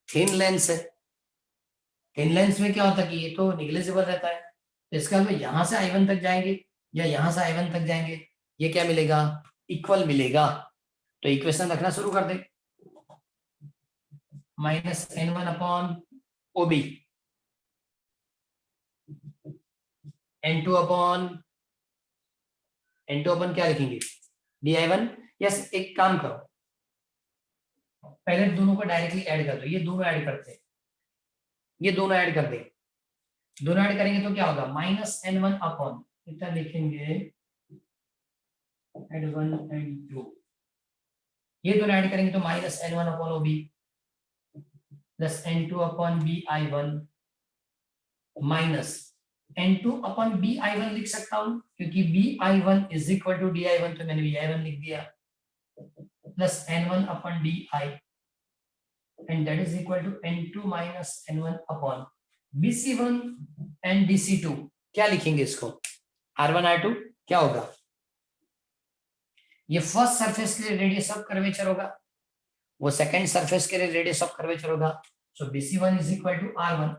थिन लेंस है, थिन लेंस में क्या होता है कि ये तो निग्लिजिबल रहता है, तो इसका मतलब यहां से I1 तक जाएंगे या यहां से I1 तक जाएंगे, ये क्या मिलेगा इक्वल मिलेगा। तो इक्वेशन रखना शुरू कर दे, -N1 upon OB, N2 upon क्या लिखेंगे DI1। यस, एक काम करो, पहले दोनों को डायरेक्टली ऐड कर दो, ये दोनों ऐड करते हैं, ये दोनों ऐड कर दे, दोनों ऐड करेंगे तो क्या होगा -N1 अपॉन कितना लिखेंगे N1 N2, ये दोनों ऐड करेंगे तो -N1 upon OB plus N2 upon BI1 minus N2 अपन BI1 लिख सकता हूं, क्योंकि BI1 is equal to DI1, तो मैंने BI1 लिख दिया, plus N1 upon DI, and that is equal to N2 minus N1 upon BC1 and BC2. क्या लिखेंगे इसको? R1 R2 क्या होगा? ये फर्स्ट सरफेस के लिए रेडियस ऑफ कर्वेचर होगा, वो सेकंड सरफेस के लिए रेडियस ऑफ कर्वेचर होगा. सो BC1 is equal to R1,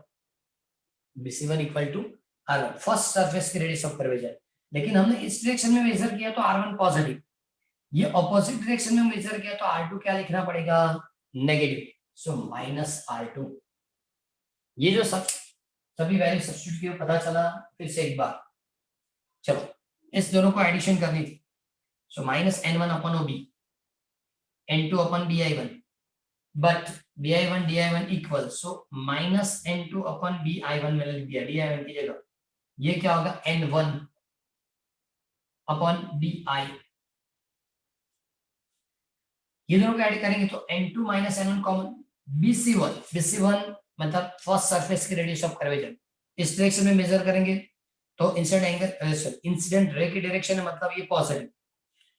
BC1 equal to R1, first surface की रेडियस ऑफ कर्वेचर. लेकिन हमने इस डायरेक्शन में मेजर किया तो R1 पॉजिटिव, ये ऑपोजिट डायरेक्शन में मेजर किया तो R2 क्या लिखना पड़ेगा? नेगेटिव. So minus R2. ये जो सभी वैल्यू सब्स्टिट्यूट किए पता चला. फिर से एक बार चलो इस दोनों को एडिशन करनी थी. सो minus N1 upon OB, N2 upon DI1, but DI1 equal, so minus N2 upon BI1 मैंने लिख दिया DI1 की जगह. ये क्या होगा? N1 अपन BI. ये दोनों को ऐड करेंगे तो N2 minus N1 common. BC1 मतलब फर्स्ट सरफेस की रेडियस ऑफ कर्वेचर, इस डायरेक्शन में मेजर करेंगे तो इंसिडेंट रे की डायरेक्शन है, मतलब ये पॉजिटिव,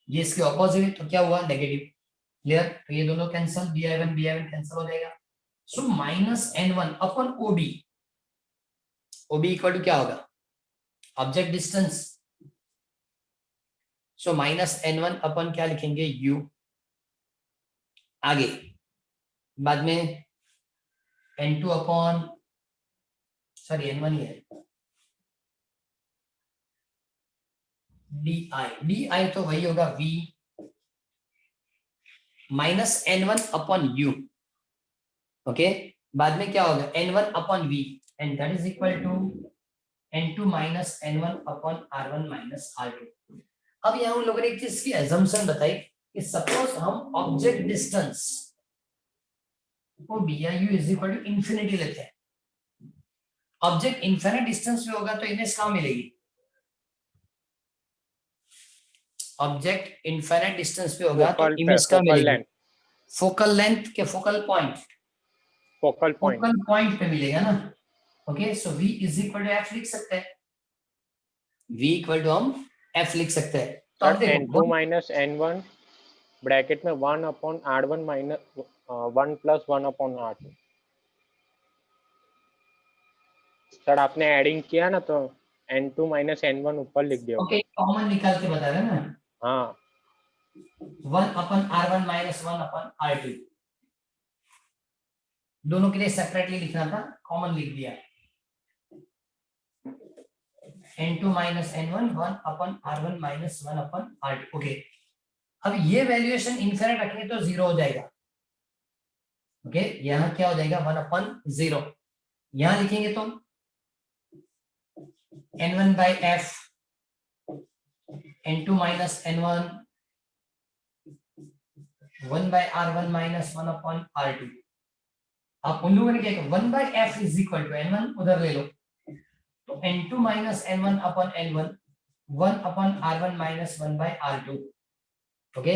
ये इसके ऑपोजिट है, तो क्या हुआ? नेगेटिव. क्लियर? तो ये दोनों कैंसिल, BI1 कैंसिल हो जाएगा. So minus N1 upon OB equal to क्या होगा? Object distance. So minus N1 upon क्या लिखेंगे? U. आगे बाद में N2 अपॉन N1 ही है, DI तो वही होगा V minus N1 upon U. Okay, बाद में क्या होगा? N1 upon V, and that is equal to N2 minus N1 upon R1 minus R2. अब यहाँ उन लोगों ने एक चीज की एजम्पशन बताई कि सपोज हम ऑब्जेक्ट डिस्टेंस को BI is equal to infinity लेते हैं. ऑब्जेक्ट इनफिनिट डिस्टेंस पे होगा तो इमेज कहाँ मिलेगी? ऑब्जेक्ट इनफिनिट डिस्टेंस पे होगा तो इमेज कहाँ मिलेगी? फोकल लेंथ के फोकल पॉइंट पे मिलेगा ना. Okay, so V is equal to F लिख सकते हैं. V इक्वल टू हम F लिख सकते हैं. तो अब देखो N2 माइनस N1 ब्रैकेट में 1 upon R1 minus 1 plus 1 upon R2. Sir आपने एडिंग किया ना तो N2 माइनस N1 ऊपर लिख दिया. ओके, कॉमन निकाल के बता रहे हैं ना. हाँ, 1 अपन R1 माइनस 1 अपन R2, दोनों के लिए सेपरेटली लिखना था, कॉमन लिख दिया. N2 minus N1 1 upon R1 minus 1 अपन R2. ओके, अब ये वैल्यूएशन इनफिनिट रखेंगे तो 0 हो जाएगा. ओके, यहाँ क्या हो जाएगा? 1 अपन 0. यहाँ लिखेंगे तो N1 by F, N2 minus N1 1 by R1 minus 1 upon R2. अब उन लोगों ने क्या किया? 1 by F is equal to N1 उधर ले लो, तो N2 minus N1 upon N1 1 upon R1 minus 1 by R2. Okay,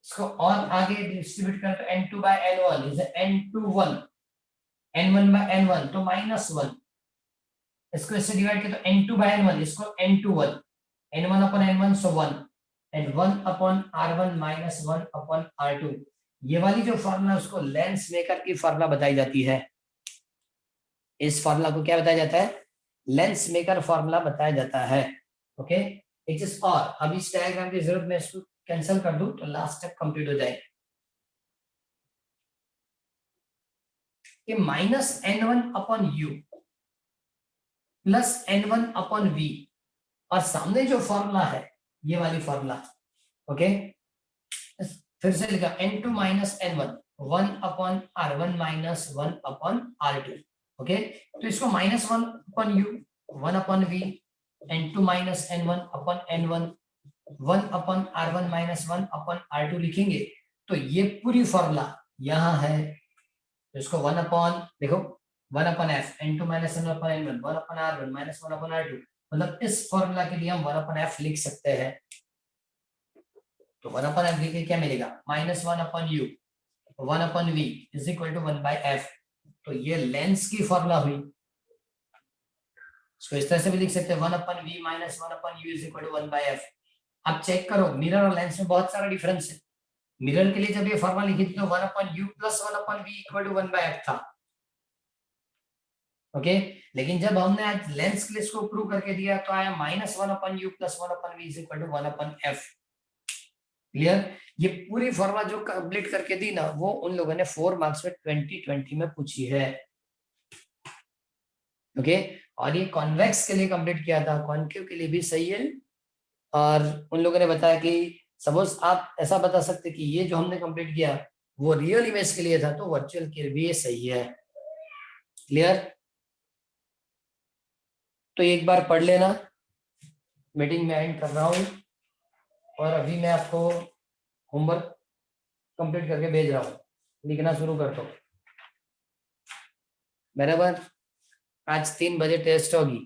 इसको और आगे डिस्ट्रीब्यूट कर तो N2 by N1 is N21, N1 by N1 तो माइनस 1. इसको इससे डिवाइड किया तो N2 by N1, इसको N21, N1 upon N1 so 1, and 1 upon R1 minus 1 upon R2. ये वाली जो फॉर्मूला उसको लेंस मेकर की फॉर्मूला बताई जाती है. इस फॉर्मूला को क्या बताया जाता है? लेंस मेकर फॉर्मूला बताया जाता है. ओके, एक चीज और, अब इस डायग्राम की जरूरत मैं इसको कैंसिल कर दूं तो लास्ट स्टेप कंप्लीट हो जाए. कि minus N1 upon U plus N1 upon V, और सामने जो फॉर्मूला है ये वाली फॉर्मूला. ओके, फिर से लिखा N2 minus N1 1 upon R1 minus 1 upon R2. Okay, तो इसको minus 1 upon U 1 upon V, N2 minus N1 upon N1 1 upon R1 minus 1 upon R2 लिखेंगे तो ये पूरी फॉर्मूला यहाँ है. तो इसको 1 अपॉन, देखो 1 upon F N2 minus N1 upon N1 1 upon R1 minus 1 upon R2, मतलब इस फॉर्मूला के लिए हम 1 अपॉन F लिख सकते हैं. तो 1 अपॉन F लिखे क्या मिलेगा? Minus 1 upon U 1 upon V is equal to 1 by F. तो ये लेंस की फॉर्मूला हुई. इसको इस तरह से भी लिख सकते हैं 1/v minus 1/u is equal to 1/f। आप चेक करो मिरर और लेंस में बहुत सारा डिफरेंस है। मिरर के लिए जब ये फॉर्मूला लिखी थी तो 1/u plus 1/v equal to 1/f था, ओके। लेकिन जब हमने आज लेंस के लिए इसको प्रूव करके दिया तो आया -1/u plus 1/v is equal to 1/f। Clear? ये पूरी फॉर्मूला जो कंप्लीट करके दी ना वो उन लोगों ने 4 मार्क्स में 2020 में पूछी है, ओके। और ये कॉन्वेक्स के लिए कंप्लीट किया था, कॉन्केव के लिए भी सही है। और उन लोगों ने बताया कि सपोज आप ऐसा बता सकते कि ये जो हमने कंप्लीट किया वो रियल इमेज के लिए था तो वर्चुअल के लिए भी ये सही है। क्लियर? तो एक बार पढ़ लेना, मीटिंग में एंड कर रहा हूं और अभी मैं आपको होमवर्क कंप्लीट करके भेज रहा हूं, लिखना शुरू कर दो। बराबर? आज 3 बजे टेस्ट होगी,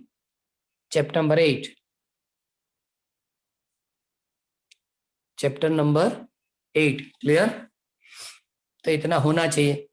chapter number 8, chapter number 8। Clear? तो इतना होना चाहिए।